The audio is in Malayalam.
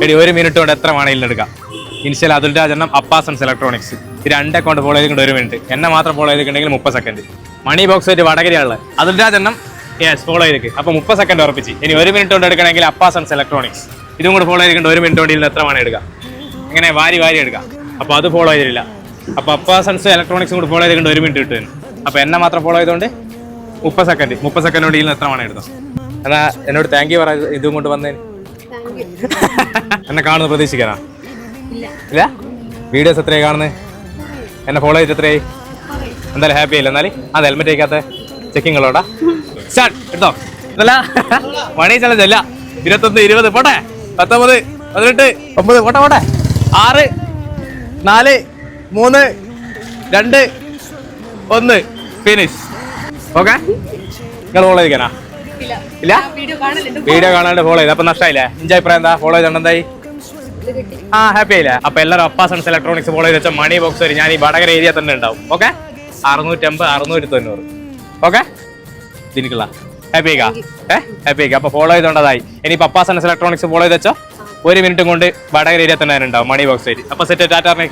എടി 1 മിനിറ്റ് കൊണ്ട് എത്ര വേണമെങ്കിലും എടുക്കാം. ഇൻഷ്യൽ അതുൽ രാജെണ്ണം അപ്പാസൻസ് ഇലക്ട്രോണിക്സ് ഈ 2 അക്കൗണ്ട് ഫോളോ ചെയ്തിട്ടുണ്ട് 1 മിനിറ്റ്. എന്നെ മാത്രം ഫോളോ ചെയ്തിട്ടുണ്ടെങ്കിൽ 30 സെക്കൻഡ്. മണി ബോക്സ് ആയിട്ട് വടകരയുള്ളത് അതുൽ രാജെണ്ണം യെസ് ഫോളോ ചെയ്തിട്ട് അപ്പൊ 30 സെക്കൻഡ് ഉറപ്പിച്ച്. ഇനി 1 മിനിറ്റ് കൊണ്ട് എടുക്കണമെങ്കിൽ അപ്പാസൻസ് ഇലക്ട്രോണിക്സ് ഇതും കൂടെ ഫോളോ ചെയ്തിട്ടുണ്ട് 1 മിനിറ്റ് കൊണ്ട് ഇതിൽ എത്ര വേണം എടുക്കാം. ഇങ്ങനെ വാരി എടുക്കാം. അപ്പൊ അത് ഫോളോ ചെയ്തിട്ടില്ല. അപ്പൊ അപ്പാസൻസ് ഇലക്ട്രോണിക്സും കൂടെ ഫോളോ ചെയ്തിട്ടുണ്ട് 1 മിനിറ്റ് കിട്ടും. അപ്പൊ എന്നെ മാത്രം ഫോളോ ചെയ്തുകൊണ്ട് 30 സെക്കൻഡ് കൊണ്ട് ഇതിൽ എത്ര വേണം എടുക്കാം. എന്നാ എന്നോട് താങ്ക് യു പറ ഇതും കൊണ്ട് വന്നേന്. എന്നെ കാണുന്ന പ്രതീക്ഷിക്കാനാ ഇല്ല? വീഡിയോസ് എത്രയായി കാണുന്നത്? എന്നെ ഫോളോ ചെയ്തിട്ട് എത്രയായി? എന്തായാലും ഹാപ്പി ആയില്ല. എന്നാലും അത് ഹെൽമെറ്റ് വയ്ക്കാത്ത ചെക്കിംഗ് ഉള്ളോടാ. സ്റ്റാർട്ട് എടുത്തോ. ഇതല്ല മണി ചലഞ്ച് അല്ല. 21, 20 പോട്ടെ. 19, 18, 9 പോട്ടെ പോട്ടെ. 6, 4, 3, 2, 1 ഫിനിഷ്. ഓക്കെ നിങ്ങൾ ഫോളോ ചെയ്തിരിക്കാനാ? ഇല്ല വീഡിയോ കാണാണ്ട് ഫോളോ ചെയ്ത് അപ്പൊ നഷ്ടമായില്ലേ? ഇഞ്ച അഭിപ്രായം എന്താ? ഫോളോ ചെയ്തോണ്ട് എന്തായി? ഹാപ്പി ആയില്ലേ? അപ്പൊ എല്ലാവരും അപ്പാസൻസ് ഇലക്ട്രോണിക്സ് ഫോളോ ചെയ്ത് വെച്ചാൽ മണി ബോക്സ് വരെ ഞാൻ ഈ വടകര ഏരിയ തന്നെ ഉണ്ടാവും. ഓക്കെ 650, 690. ഓക്കെ ഇതിനിക്കുള്ള ഹാപ്പി ആയിക്കാ ഹാപ്പി ആയിക്കാ. അപ്പൊ ഫോളോ ചെയ്തോണ്ടതായി. ഇനി അപ്പാസൻസ് ഇലക്ട്രോണിക്സ് ഫോളോ ചെയ്ത് വെച്ചോ 1 മിനിറ്റ് കൊണ്ട് വടകര ഏരിയ തന്നെ ഉണ്ടാവും മണി ബോക്സ് വരെ. അപ്പൊ സെറ്റ് ടാറ്റാ ബൈ.